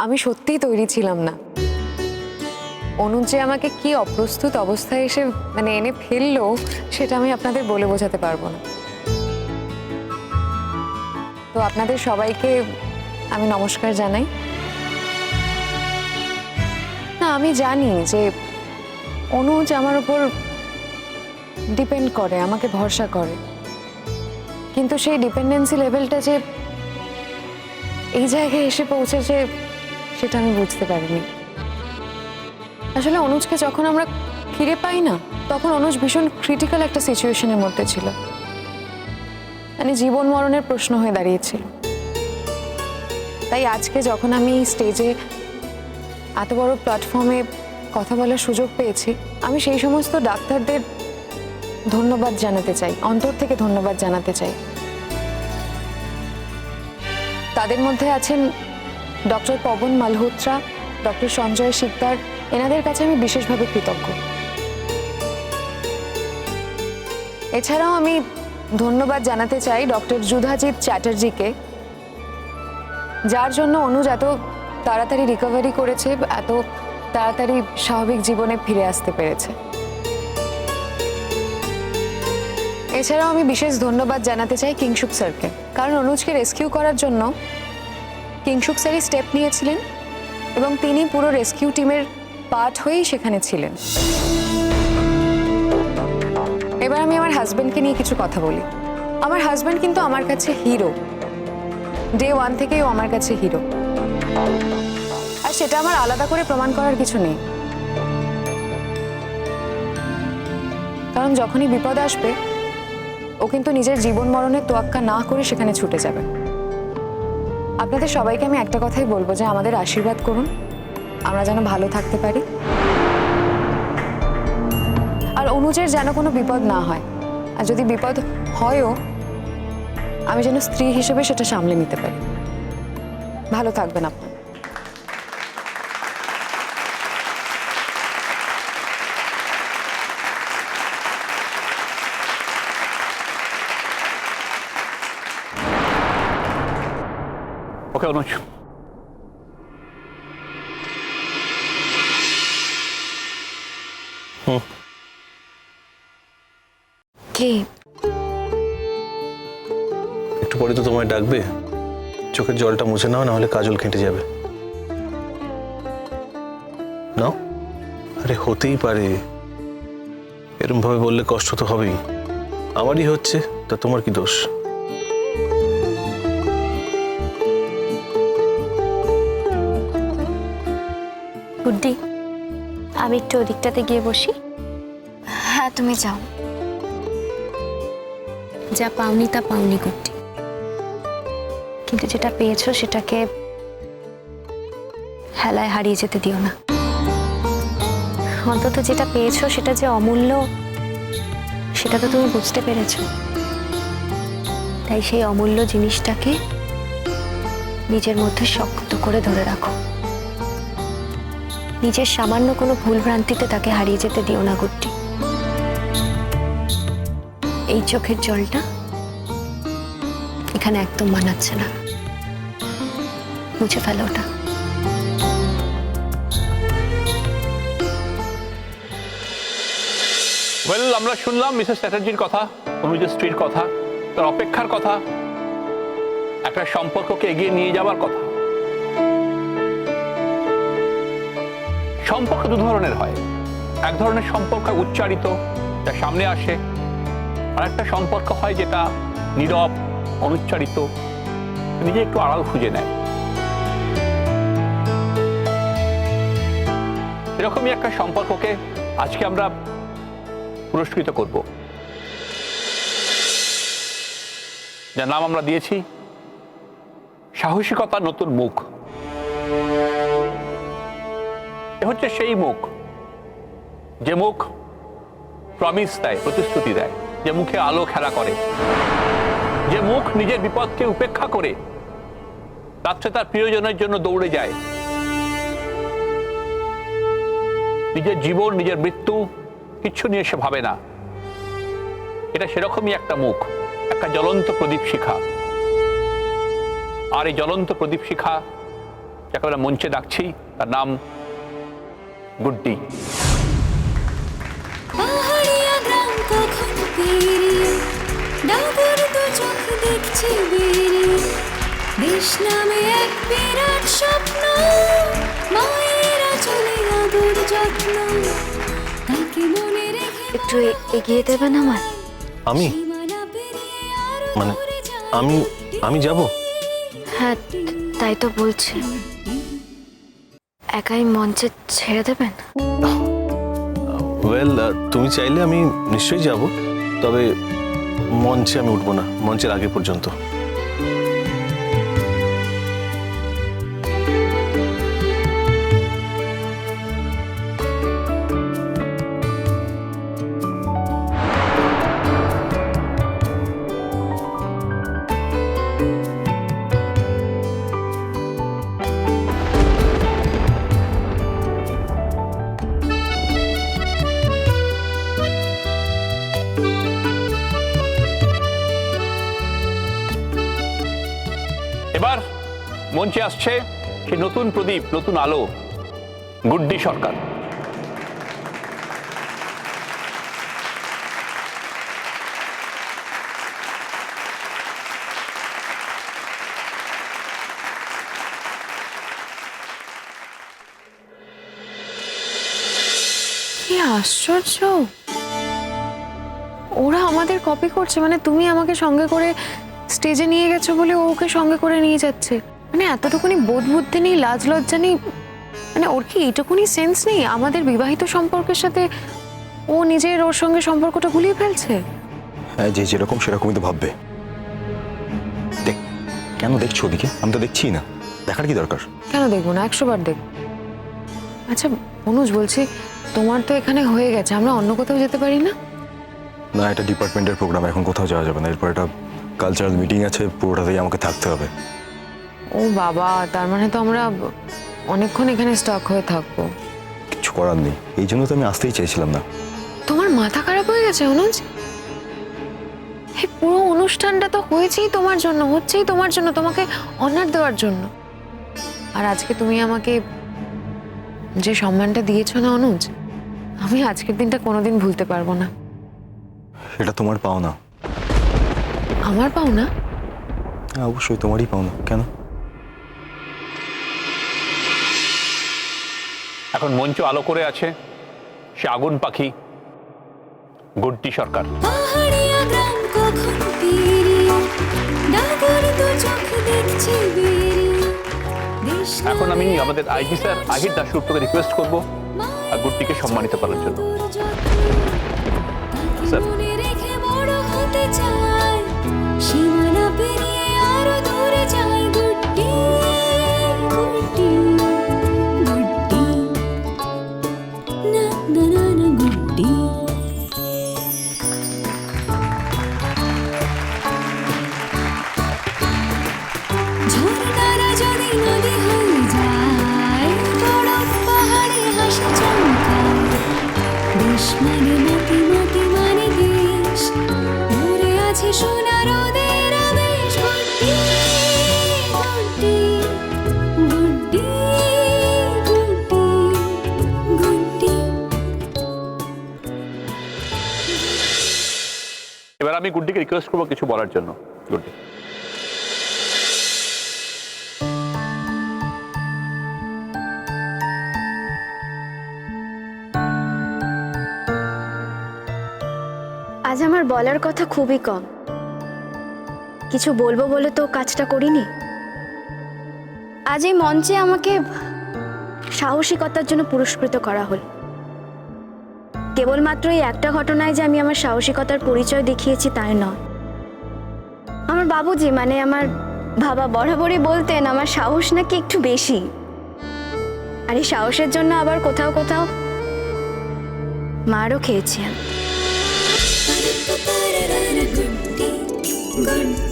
আমি সত্যিই তৈরি ছিলাম না। অনুজ যে আমাকে কি অপ্রস্তুত অবস্থায় এসে এনে ফেললো সেটা আমি আপনাদের বলে বোঝাতে পারবো না। তো আপনাদের সবাইকে আমি নমস্কার জানাই। না, আমি জানি যে অনুজ আমার উপর ডিপেন্ড করে, আমাকে ভরসা করে, কিন্তু সেই ডিপেন্ডেন্সি লেভেলটা যে এই জায়গায় এসে পৌঁছেছে সেটা আমি বুঝতে পারিনি। আসলে অনুজকে যখন আমরা ফিরে পাই না, তখন অনুজ ভীষণ ক্রিটিক্যাল একটা সিচুয়েশনের মধ্যে ছিল, জীবন মরণের প্রশ্ন হয়ে দাঁড়িয়েছিল। তাই আজকে যখন আমি স্টেজে এত বড় প্ল্যাটফর্মে কথা বলার সুযোগ পেয়েছি, আমি সেই সমস্ত ডাক্তারদের ধন্যবাদ জানাতে চাই, অন্তর থেকে ধন্যবাদ জানাতে চাই। তাদের মধ্যে আছেন ডক্টর পবন মালহোত্রা, ডক্টর সঞ্জয় শিকদার, এনাদের কাছে আমি বিশেষভাবে কৃতজ্ঞ। এছাড়াও আমি ধন্যবাদ জানাতে চাই ডক্টর যুধাজিৎ চ্যাটার্জিকে, যার জন্য অনুজ এত তাড়াতাড়ি রিকভারি করেছে, এত তাড়াতাড়ি স্বাভাবিক জীবনে ফিরে আসতে পেরেছে। এছাড়াও আমি বিশেষ ধন্যবাদ জানাতে চাই কিংশুক স্যারকে, কারণ অনুজকে রেস্কিউ করার জন্য কিংশুক স্যারই স্টেপ নিয়েছিলেন এবং তিনি পুরো রেস্কিউ টিমের পার্ট হয়েই সেখানে ছিলেন। এবার আমি আমার হাজব্যান্ডকে নিয়ে কিছু কথা বলি। আমার হাজব্যান্ড কিন্তু আমার কাছে হিরো, ডে ওয়ান থেকেই ও আমার কাছে হিরো, আর সেটা আমার আলাদা করে প্রমাণ করার কিছু নেই। কারণ যখনই বিপদ আসবে ও কিন্তু নিজের জীবন মরণের তোয়াক্কা না করে সেখানে ছুটে যাবে। আপনাদের সবাইকে আমি একটা কথাই বলবো যে আমাদের আশীর্বাদ করুন, আমরা যেন ভালো থাকতে পারি, আর অনুজের যেন কোনো বিপদ না হয়, আর যদি বিপদ হয়ও আমি যেন স্ত্রী হিসেবে সেটা সামলে নিতে পারি। ভালো থাকবেন আপনারা। ওকে অনুজ, কে? একটু পরে তো তোমায় ডাকবে, চোখের জলটা মুছে নাও, না হলে কাজল কেটে যাবে। নাও। আরে হতেই পারে, এরকম ভাবে বললে কষ্ট তো হবেই, আমারই হচ্ছে, তা তোমার কি দোষ? গুড্ডি, আমি একটু ওদিকটাতে গিয়ে বসি। হ্যাঁ, তুমি যাও। যা পাওনি তা পাওনি গুড্ডি, কিন্তু যেটা পেয়েছো সেটাকে হেলায় হারিয়ে যেতে দিও না। অন্তত যেটা পেয়েছো সেটা যে অমূল্য সেটা তো তুমি বুঝতে পেরেছো। তাই সেই অমূল্য জিনিসটাকে নিজের মধ্যে শক্ত করে ধরে রাখো। নিজের সামান্য কোনো ভুল ভ্রান্তিতে তাকে হারিয়ে যেতে দিও না গুড্ডি। এই চোখের জলটা এখানে একদম মানাচ্ছে না, মুছে ফেলো ওটা। ওয়েল, আমরা শুনলাম মিসেস চ্যাটার্জির কথা, অনুজের স্ত্রীর কথা, তার অপেক্ষার কথা, একটা সম্পর্ককে এগিয়ে নিয়ে যাওয়ার কথা। সম্পর্ক দু ধরনের হয়, এক ধরনের সম্পর্ক উচ্চারিত, যা সামনে আসে, আর একটা সম্পর্ক হয় যেটা নীরব, অনুচ্চারিত, নিজে একটু আড়াল খুঁজে নেয়। এরকমই একটা সম্পর্ককে আজকে আমরা পুরস্কৃত করব, যার নাম আমরা দিয়েছি সাহসিকতার নতুন মুখ। এ হচ্ছে সেই মুখ, যে মুখ প্রমিস দেয়, প্রতিশ্রুতি দেয়, যে মুখে আলো খেলা করে, যে মুখ নিজের বিপদকে উপেক্ষা করে রাত্রে তার প্রিয়জনের জন্য দৌড়ে যায়, নিজের জীবন, নিজের মৃত্যু কিচ্ছু নিয়ে সে ভাবে না। এটা সেরকমই একটা মুখ, একটা জ্বলন্ত প্রদীপ শিখা। আর এই জ্বলন্ত প্রদীপ শিখা যাকে আমরা মঞ্চে ডাকছি তার নাম গুড্ডি। পাহাড়িয়া গ্রাম কখন পেরিয়ে ডাবর দু চোখ দেখছে বেরিয়ে দেশ নামে এক বিরাট স্বপ্ন মায়েরা চলে আদর যত্ন তাকে মনে রেখে একটু এগিয়ে দেবেন আমার? আমি সীমানা পেরিয়ে আরো মানে দূরে যায় আমি যাব? হ্যাঁ, তাই তো বলছি। একাই মঞ্চে ছেড়ে দেবেন? ওয়েল, তুমি চাইলে আমি নিশ্চয়ই যাব, তবে মঞ্চে আমি উঠবো না, মঞ্চের আগে পর্যন্ত। এবার মঞ্চে আসছে সেই নতুন প্রদীপ, নতুন আলো, গুড্ডি সরকার। কি আশ্চর্য, ওরা আমাদের কপি করছে। মানে তুমি আমাকে সঙ্গে করে স্টেজে নিয়ে গেছো বলে ও ওকে সঙ্গে করে নিয়ে যাচ্ছে। মানে এতটুকুনি বোধ বুদ্ধি নেই, লাজ লজ্জা নেই। মানে ওর কি এইটুকুনি সেন্স নেই আমাদের বিবাহিত সম্পর্কের সাথে ও নিজের ওর সঙ্গে সম্পর্কটা গুলিয়ে ফেলছে? হ্যাঁ, যে যেরকম সেরকমই তো ভাববে। দেখ, কেন দেখছো ওদিকে? আমি তো দেখছি না, দেখার কি দরকার? কেন দেখবো না, 100 বার দেখ। আচ্ছা অনুজ, বলছি তোমার তো এখানে হয়ে গেছে, আমরা অন্য কোথাও যেতে পারি না? না, এটা ডিপার্টমেন্টের প্রোগ্রাম, এখন কোথাও যাওয়া যাবে না। এরপর একটা কালচারাল মিটিং আছে, পুরোটাতেই আমাকে থাকতে হবে। ও বাবা, তার মানে তো আমরা অনেকক্ষণ এখানে স্টক হয়ে থাকবো। কিছু করার নেই, এই জন্য তো আমি আসতেই চাইছিলাম না। তোমার মাথা খারাপ হয়ে গেছে অনুজ? এই পুরো অনুষ্ঠানটা তো হয়েছেই তোমার জন্য, হচ্ছেই তোমার জন্য, তোমাকে অনার দেওয়ার জন্য। আর আজকে তুমি আমাকে যে সম্মানটা দিয়েছো না অনুজ, আমি আজকের দিনটা কোনোদিন ভুলতে পারবো না। এটা তোমার পাওনা। আমার পাও না? হ্যাঁ, অবশ্যই তোমারই পাওনা। কেন? এখন মঞ্চ আলো করে আছে সে আগুন পাখি গুড্ডি সরকার। পাহাড়িয়া গ্রাম কখন পেরিয়ে ডাবর দু চোখ দেখছে বেরিয়ে দেশ এখন আমি আমাদের আইজি স্যার আহির দাশগুপ্তকে রিকোয়েস্ট করব আর গুড্ডিকে সম্মানিত করার জন্য। স্যার। মনে রেখে বড় হতে চায় সীমানা পেরিয়ে আরো দূরে যায় গুড্ডি গুড্ডি গুড্ডি না না না না গুড্ডি। ঝর্ণারা যদি নদী হয়ে যায় বরফ পাহাড়ে হাসি চমকায় দেশ মানে মতি মতি মানে দেশ ধরে আছে সোনার ওদের আবেশ গুড্ডি গুড্ডি গুড্ডি গুড্ডি গুড্ডি। এবার আমি গুড্ডিকে রিকোয়েস্ট করবো কিছু বলার জন্য। গুড্ডি। আজ আমার বলার কথা খুবই কম। কিছু বলবো বলে তো কাজটা করিনি। আজ এই মঞ্চে আমাকে সাহসিকতার জন্য পুরস্কৃত করা হল। কেবলমাত্র এই একটা ঘটনায় যে আমি আমার সাহসিকতার পরিচয় দেখিয়েছি তাই নয়। আমার বাবুজি মানে আমার বাবা বরাবরই বলতেন আমার সাহস নাকি একটু বেশি। আর এই সাহসের জন্য আবার কোথাও কোথাও মারও খেয়েছি আমি। গুড্ডি গুড্ডি